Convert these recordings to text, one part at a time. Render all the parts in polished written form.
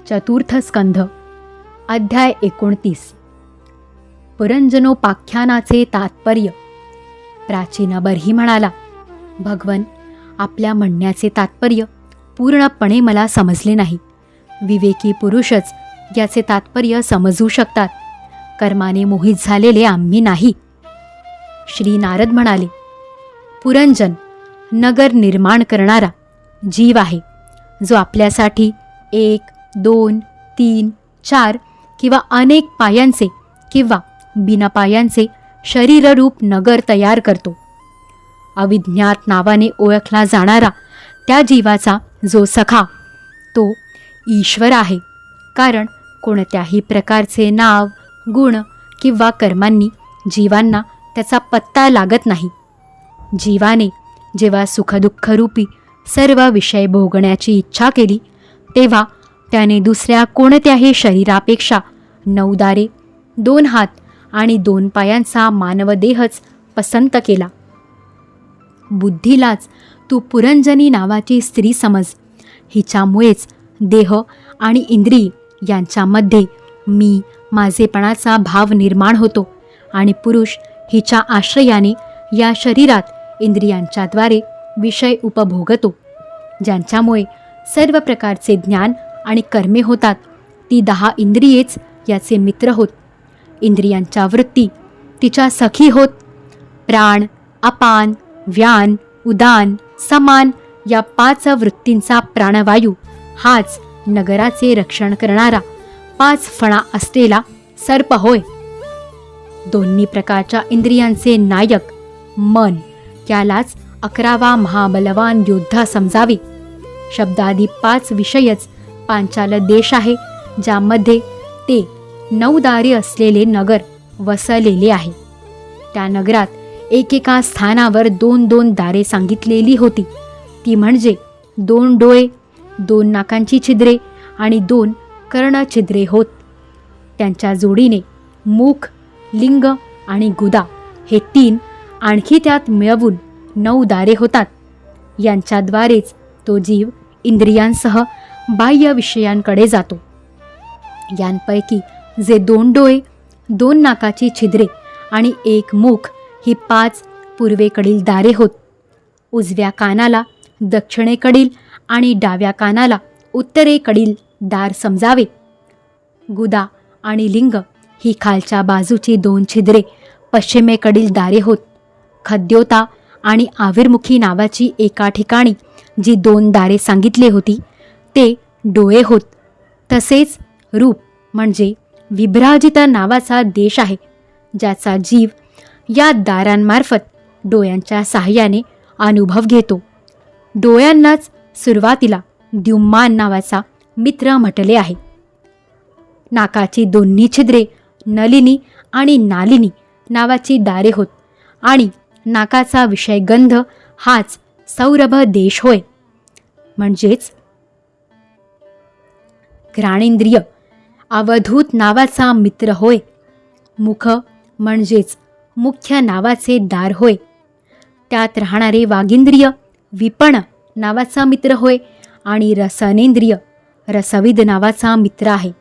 चतुर्थ स्कंध अध्याय 29 पुरंजनोपाख्यानाचे तात्पर्य. प्राचीन बर्ही म्हणाला, भगवन, आपल्या म्हणण्याचे तात्पर्य पूर्णपणे मला समजले नाही. विवेकी पुरुषच याचे तात्पर्य समजू शकतात. कर्माने मोहित झालेले आम्ही नाही. श्री नारद म्हणाले, पुरंजन नगर निर्माण करणारा जीव आहे, जो आपल्यासाठी 1, 2, 3, 4 किंवा अनेक पायांचे किंवा बिना पायांचे शरीररूप नगर तयार करतो. अविज्ञात नावाने ओळखला जाणारा त्या जीवाचा जो सखा तो ईश्वर आहे. कारण कोणत्याही प्रकारचे नाव, गुण किंवा कर्मांनी जीवांना त्याचा पत्ता लागत नाही. जीवाने जेव्हा सुखदुःखरूपी सर्व विषय भोगण्याची इच्छा केली, तेव्हा त्याने दुसऱ्या कोणत्याही शरीरापेक्षा 9 दारे, 2 हात आणि 2 पायांचा मानवदेहच पसंत केला. बुद्धीलाच तू पुरंजनी नावाची स्त्री समज. हिच्यामुळेच देह आणि इंद्रिय यांच्यामध्ये मी माझेपणाचा भाव निर्माण होतो आणि पुरुष हिच्या आश्रयाने या शरीरात इंद्रियांच्याद्वारे विषय उपभोगतो. ज्यांच्यामुळे सर्व प्रकारचे ज्ञान आणि कर्मे होतात, ती 10 इंद्रियेच याचे मित्र होत. इंद्रियांच्या वृत्ती तिच्या सखी होत. प्राण, अपान, व्यान, उदान, समान या 5 वृत्तींचा प्राणवायू हाच नगराचे रक्षण करणारा 5 फणा असलेला सर्प होय. दोन्ही प्रकारच्या इंद्रियांचे नायक मन यालाच 11वा महाबलवान योद्धा समजावे. शब्दादी 5 विषयच पांचाल देश आहे, ज्यामध्ये ते 9 दारे असलेले नगर वसलेले आहे. त्या नगरात एकेका स्थानावर 2-2 दारे सांगितलेली होती. ती म्हणजे 2 डोळे, 2 नाकांची छिद्रे आणि 2 कर्णछिद्रे होत. त्यांच्या जोडीने मुख, लिंग आणि गुदा हे 3 आणखी त्यात मिळवून 9 दारे होतात. यांच्याद्वारेच तो जीव इंद्रियांसह बाह्य विषयांकडे जातो. यांपैकी जे 2 डोळे, 2 नाकाची छिद्रे आणि 1 मुख ही 5 पूर्वेकडील दारे होत. उजव्या कानाला दक्षिणेकडील आणि डाव्या कानाला उत्तरेकडील दार समजावे. गुदा आणि लिंग ही खालच्या बाजूची 2 छिद्रे पश्चिमेकडील दारे होत. खद्योता आणि आविर्मुखी नावाची एका ठिकाणी जी 2 दारे सांगितली होती, ते डोळे होत. तसेच रूप म्हणजे विभ्राजित नावाचा देश आहे, ज्याचा जीव या दारांमार्फत डोळ्यांच्या साहाय्याने अनुभव घेतो. डोळ्यांनाच सुरुवातीला द्युम्मान नावाचा मित्र म्हटले आहे. नाकाची दोन्ही छिद्रे नलिनी आणि नालिनी नावाची दारे होत आणि नाकाचा विषय गंध हाच सौरभ देश होय. म्हणजेच घ्राणेंद्रिय अवधूत नावाचा मित्र होय. मुख म्हणजेच मुख्य नावाचे दार होय. त्यात राहणारे वागिंद्रिय विपण नावाचा मित्र होय आणि रसनेंद्रिय रसविद नावाचा मित्र आहे.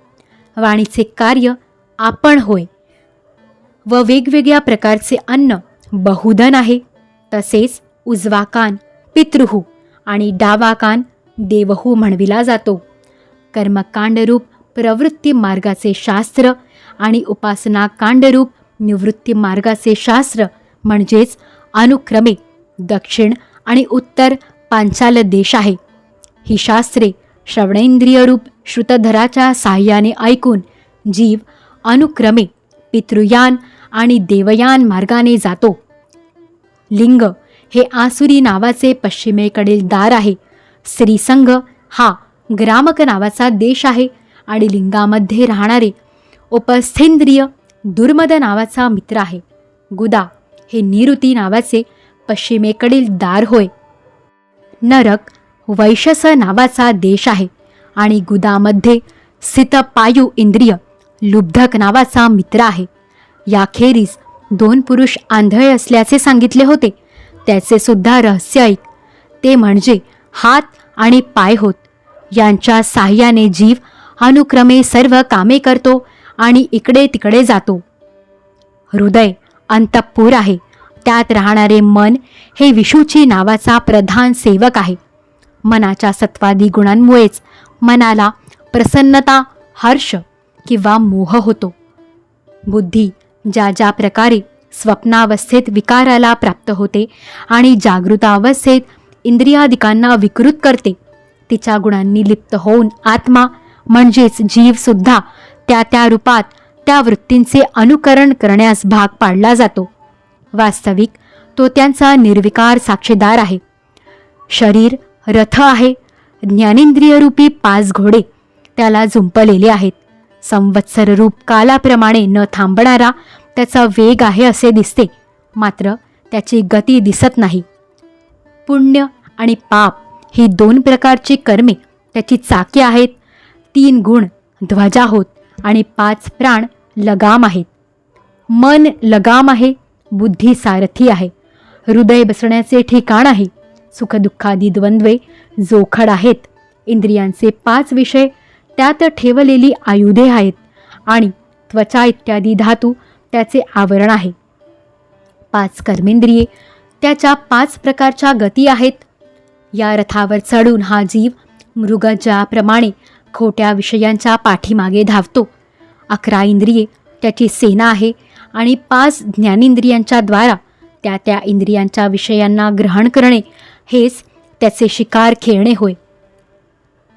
वाणीचे कार्य आपण होय व वेगवेगळ्या प्रकारचे अन्न बहुधन आहे. तसेच उजवा कान पितृहू आणि डावा कान देवहू म्हणविला जातो. कर्मकांडरूप प्रवृत्ती मार्गाचे शास्त्र आणि उपासना कांडरूप निवृत्ती मार्गाचे शास्त्र म्हणजेच अनुक्रमे दक्षिण आणि उत्तर पांचाल देश आहे. ही शास्त्रे श्रवणेंद्रियरूप श्रुतधराच्या साह्याने ऐकून जीव अनुक्रमे पितृयान आणि देवयान मार्गाने जातो. लिंग हे आसुरी नावाचे पश्चिमेकडील दार आहे. स्त्रीसंग हा ग्रामक नावाचा देश आहे आणि लिंगामध्ये राहणारे उपस्थेंद्रिय दुर्मद नावाचा मित्र आहे. गुदा हे निरुती नावाचे पश्चिमेकडील दार होय. नरक वैशस नावाचा देश आहे आणि गुदामध्ये स्थितपायू इंद्रिय लुब्धक नावाचा मित्र आहे. याखेरीज 2 पुरुष आंधळे असल्याचे सांगितले होते, त्याचे सुद्धा रहस्य ऐक. ते म्हणजे हात आणि पाय होत. यांच्या साह्याने जीव अनुक्रमे सर्व कामे करतो आणि इकडे तिकडे जातो. हृदय अंतःपुर आहे. त्यात राहणारे मन हे विषूची नावाचा प्रधान सेवक आहे. मनाच्या सत्वादी गुणांमुळेच मनाला प्रसन्नता, हर्ष किंवा मोह होतो. बुद्धी ज्या ज्या प्रकारे स्वप्नावस्थेत विकाराला प्राप्त होते आणि जागृतावस्थेत इंद्रियादिकांना विकृत करते, तिच्या गुणांनी लिप्त होऊन आत्मा म्हणजेच जीव सुद्धा त्या त्या रूपात त्या वृत्तींचे अनुकरण करण्यास भाग पाडला जातो. वास्तविक तो त्यांचा निर्विकार साक्षीदार आहे. शरीर रथ आहे. ज्ञानेंद्रियरूपी 5 घोडे त्याला जुंपलेले आहेत. संवत्सर रूप कालाप्रमाणे न थांबणारा त्याचा वेग आहे असे दिसते, मात्र त्याची गती दिसत नाही. पुण्य आणि पाप ही 2 प्रकारची कर्मे त्याची चाके आहेत. 3 गुण ध्वजा होत आणि 5 प्राण लगाम आहेत. मन लगाम आहे. बुद्धी सारथी आहे. हृदय बसण्याचे ठिकाण आहे. सुखदुःखादी द्वंद्वे जोखड आहेत. इंद्रियांचे 5 विषय त्यात ठेवलेली आयुधे आहेत आणि त्वचा इत्यादी धातू त्याचे आवरण आहे. 5 कर्मेंद्रिये त्याच्या 5 प्रकारच्या गती आहेत. या रथावर चढून हा जीव मृगजाप्रमाणे खोट्या विषयांच्या पाठीमागे धावतो. 11 इंद्रिये त्याची सेना आहे आणि 5 ज्ञानेंद्रियांच्या द्वारा त्या त्या इंद्रियांच्या विषयांना ग्रहण करणे हेच त्याचे शिकार खेळणे होय.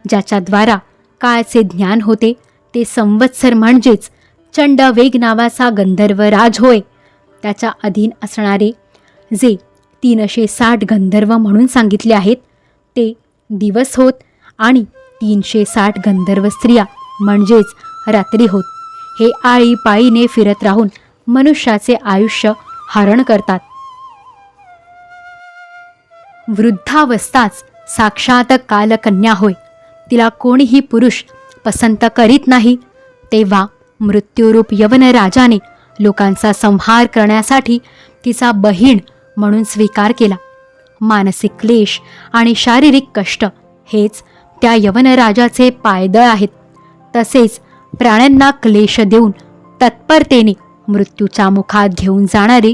ज्याच्याद्वारा काळचे ज्ञान होते ते संवत्सर म्हणजेच चंडवेग नावाचा गंधर्व राज होय. त्याच्या अधीन असणारे जे 360 गंधर्व म्हणून सांगितले आहेत ते दिवस होत आणि 360 गंधर्व स्त्रिया म्हणजेच रात्री होत. हे आळीपाळीने फिरत राहून मनुष्याचे आयुष्य हरण करतात. वृद्धावस्थाच साक्षात कालकन्या होय. तिला कोणीही पुरुष पसंत करीत नाही. तेव्हा मृत्यूरूप यवन राजाने लोकांचा संहार करण्यासाठी तिचा बहीण म्हणून स्वीकार केला. मानसिक क्लेश आणि शारीरिक कष्ट हेच त्या यवन राजाचे पायदळ आहेत. तसेच प्राण्यांना क्लेश देऊन तत्परतेने मृत्यूच्या मुखात घेऊन जाणारे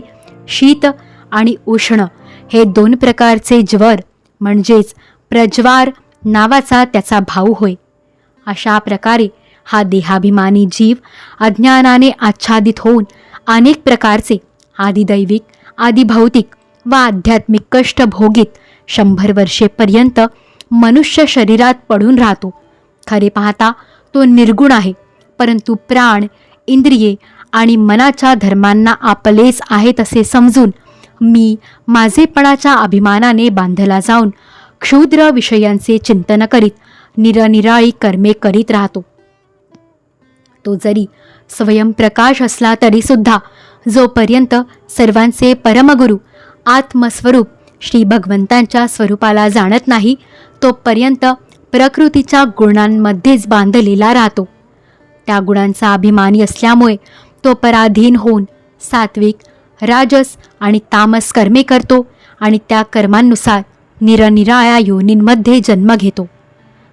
शीत आणि उष्ण हे 2 प्रकारचे ज्वर म्हणजेच प्रज्वार नावाचा त्याचा भाऊ होय. अशा प्रकारे हा देहाभिमानी जीव अज्ञानाने आच्छादित होऊन अनेक प्रकारचे आदिदैविक, आदिभौतिक व आध्यात्मिक कष्ट भोगीत 100 वर्षेपर्यंत मनुष्य शरीरात पडून राहतो. खरे पाहता तो निर्गुण आहे, परंतु प्राण, इंद्रिये आणि मनाच्या धर्मांना आपलेच आहेत असे समजून मी माझेपणाच्या अभिमानाने बांधला जाऊन क्षुद्र विषयांचे चिंतन करीत निरनिराळी कर्मे करीत राहतो. तो जरी स्वयंप्रकाश असला तरी सुद्धा जोपर्यंत सर्वांचे परमगुरु आत्मस्वरूप श्री भगवंतांच्या स्वरूपाला जाणत नाही तोपर्यंत प्रकृतीच्या गुणांमध्येच बांधलेला राहतो. त्या गुणांचा अभिमानी असल्यामुळे तो पराधीन होऊन सात्विक, राजस आणि तामस कर्मे करतो आणि त्या कर्मांनुसार निरनिराळ्या योनींमध्ये जन्म घेतो.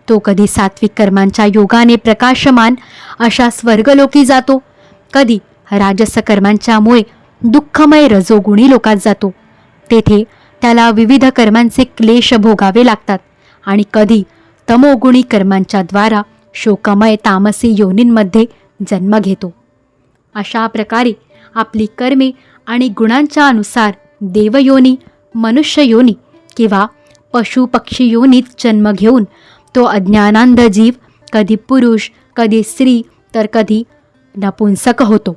तो कधी सात्विक कर्मांच्या योगाने प्रकाशमान अशा स्वर्गलोकी जातो, कधी राजस कर्मांच्यामुळे दुःखमय रजोगुणी लोकात जातो. तेथे त्याला विविध कर्मांचे क्लेश भोगावे लागतात आणि कधी तमोगुणी कर्मांच्या द्वारा शोकमय तामसी योनींमध्ये जन्म घेतो. अशा प्रकारे आपली कर्मे आणि गुणांच्या अनुसार देवयोनी, मनुष्य योनी किंवा पशु पक्षी योनीत जन्म घेऊन तो अज्ञानांध जीव कधी पुरुष, कधी स्त्री तर कधी नपुंसक होतो.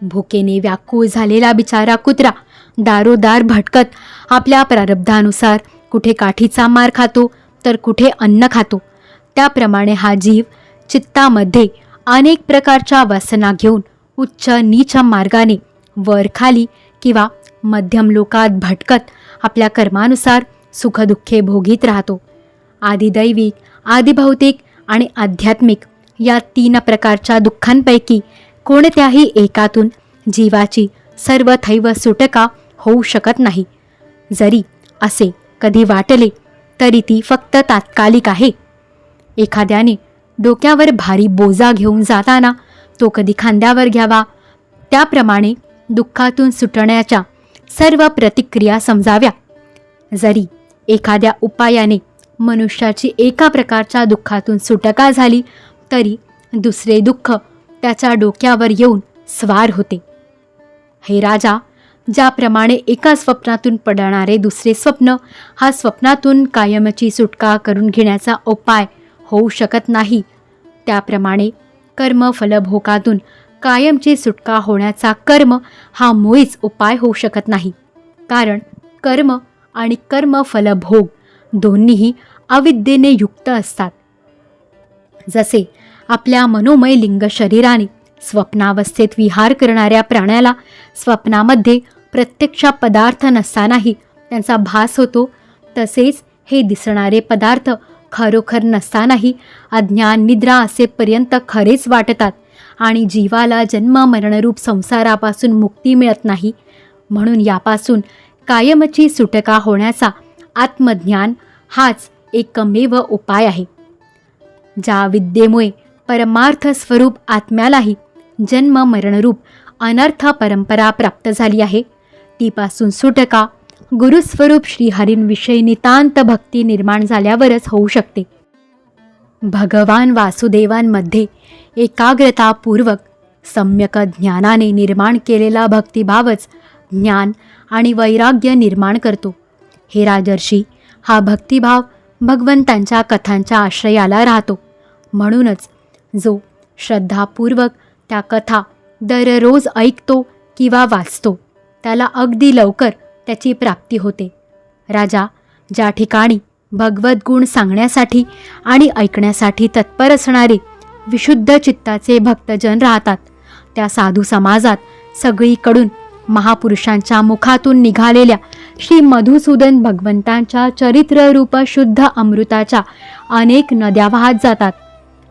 भुकेने व्याकुळ झालेला बिचारा कुत्रा दारोदार भटकत आपल्या प्रारब्धानुसार कुठे काठीचा मार खातो तर कुठे अन्न खातो. त्याप्रमाणे हा जीव चित्तामध्ये अनेक प्रकारच्या वासना घेऊन उच्च नीच मार्गाने वर खाली किंवा मध्यम लोकात भटकत आपल्या कर्मानुसार सुखदुःखे भोगीत राहतो. आदिदैविक, आदिभौतिक आणि आध्यात्मिक या 3 प्रकारच्या दुःखांपैकी कोणत्याही एकातून जीवाची सर्वथैव सुटका होऊ शकत नाही. जरी असे कधी वाटले तरी ती फक्त तात्कालिक आहे. एखाद्याने डोक्यावर भारी बोजा घेऊन जाताना तो कधी खांद्यावर घ्यावा, त्याप्रमाणे दुःखातून सुटण्याच्या सर्व प्रतिक्रिया समजाव्या. जरी एखाद्या उपायाने मनुष्याची एका प्रकारच्या दुःखातून सुटका झाली तरी दुसरे दुःख त्याच्या डोक्यावर येऊन स्वार होते. हे राजा, ज्याप्रमाणे एका स्वप्नातून पडणारे दुसरे स्वप्न हा स्वप्नातून कायमची सुटका करून घेण्याचा उपाय होऊ शकत नाही, त्याप्रमाणे कर्मफलभोगातून कायमची सुटका होण्याचा कर्म हा मुळीच उपाय होऊ शकत नाही. कारण कर्म आणि कर्मफलभोग दोन्हीही अविद्येने युक्त असतात. जसे आपल्या मनोमय लिंग शरीराने स्वप्नावस्थेत विहार करणाऱ्या प्राण्याला स्वप्नामध्ये प्रत्यक्ष पदार्थ नसतानाही त्यांचा भास होतो, तसेच हे दिसणारे पदार्थ खरोखर नसतानाही अज्ञान निद्रा असेपर्यंत खरेच वाटतात आणि जीवाला जन्म मरणरूप संसारापासून मुक्ती मिळत नाही. म्हणून यापासून कायमची सुटका होण्याचा आत्मज्ञान हाच एकमेव उपाय आहे. ज्या विद्येमुळे परमार्थ स्वरूप आत्म्यालाही जन्म मरणरूप अनर्थ परंपरा प्राप्त झाली आहे, तीपासून सुटका गुरुस्वरूप श्रीहरींविषयी नितांत भक्ती निर्माण झाल्यावरच होऊ शकते. भगवान वासुदेवांमध्ये एकाग्रतापूर्वक सम्यक ज्ञानाने निर्माण केलेला भक्तिभावच ज्ञान आणि वैराग्य निर्माण करतो. हे राजर्षी, हा भक्तिभाव भगवंतांच्या कथांच्या आश्रयाला राहतो. म्हणूनच जो श्रद्धापूर्वक त्या कथा दररोज ऐकतो किंवा वाचतो त्याला अगदी लवकर त्याची प्राप्ती होते. राजा, ज्या ठिकाणी भगवत गुण सांगण्यासाठी आणि ऐकण्यासाठी तत्पर असणारे विशुद्ध चित्ताचे भक्तजन राहतात, त्या साधू समाजात सगळीकडून महापुरुषांच्या मुखातून निघालेल्या श्री मधुसूदन भगवंतांच्या चरित्ररूप शुद्ध अमृताच्या अनेक नद्या वाहत जातात.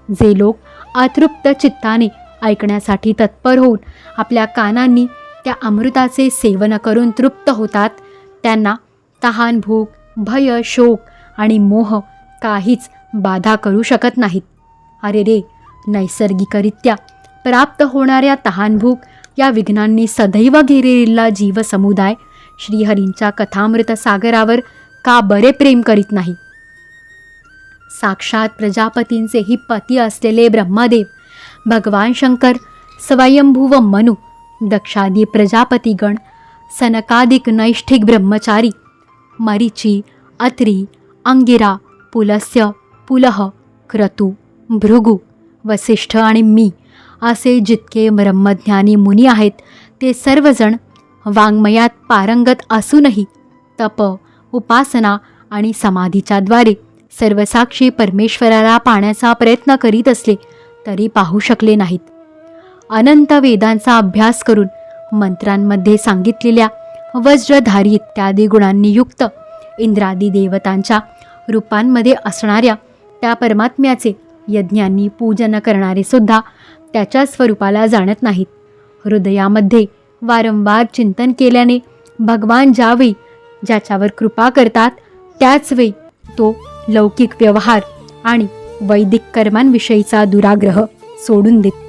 जे लोक अतृप्त चित्ताने ऐकण्यासाठी तत्पर होऊन आपल्या कानांनी त्या अमृताचे सेवन करून तृप्त होतात, त्यांना तहान, भूक, भय, शोक आणि मोह काहीच बाधा करू शकत नाहीत. अरे रे, नैसर्गिकरित्या प्राप्त होणाऱ्या तहानभूक या विघ्नांनी सदैव घेरलेला जीवसमुदाय श्रीहरींच्या कथामृत सागरावर का बरे प्रेम करीत नाही? साक्षात प्रजापतींचेही पती असलेले ब्रह्मदेव, भगवान शंकर, स्वयंभुव मनु, दक्षादी प्रजापतिगण, सनकादिक नैष्ठिक ब्रह्मचारी, मरीची, अत्री, अंगिरा, पुलस्य, पुलह, क्रतु, भृगु, वसिष्ठ आणि मी असे जितके ब्रह्मज्ञानी मुनी आहेत, ते सर्वजण वाङ्मयात पारंगत असूनही तप, उपासना आणि समाधीच्या द्वारे सर्वसाक्षी परमेश्वराला पाहण्याचा प्रयत्न करीत असले तरी पाहू शकले नाहीत. अनंत वेदांचा अभ्यास करून मंत्रांमध्ये सांगितलेल्या वज्रधारी इत्यादी गुणांनी युक्त इंद्रादी देवतांच्या रूपांमध्ये असणाऱ्या त्या परमात्म्याचे यज्ञांनी पूजन करणारे सुद्धा त्याच्या स्वरूपाला जाणत नाहीत. हृदयामध्ये वारंवार चिंतन केल्याने भगवान ज्यावेळी ज्याच्यावर कृपा करतात त्याच वेळी तो लौकिक व्यवहार आणि वैदिक कर्मांविषयीचा दुराग्रह सोडून देतो.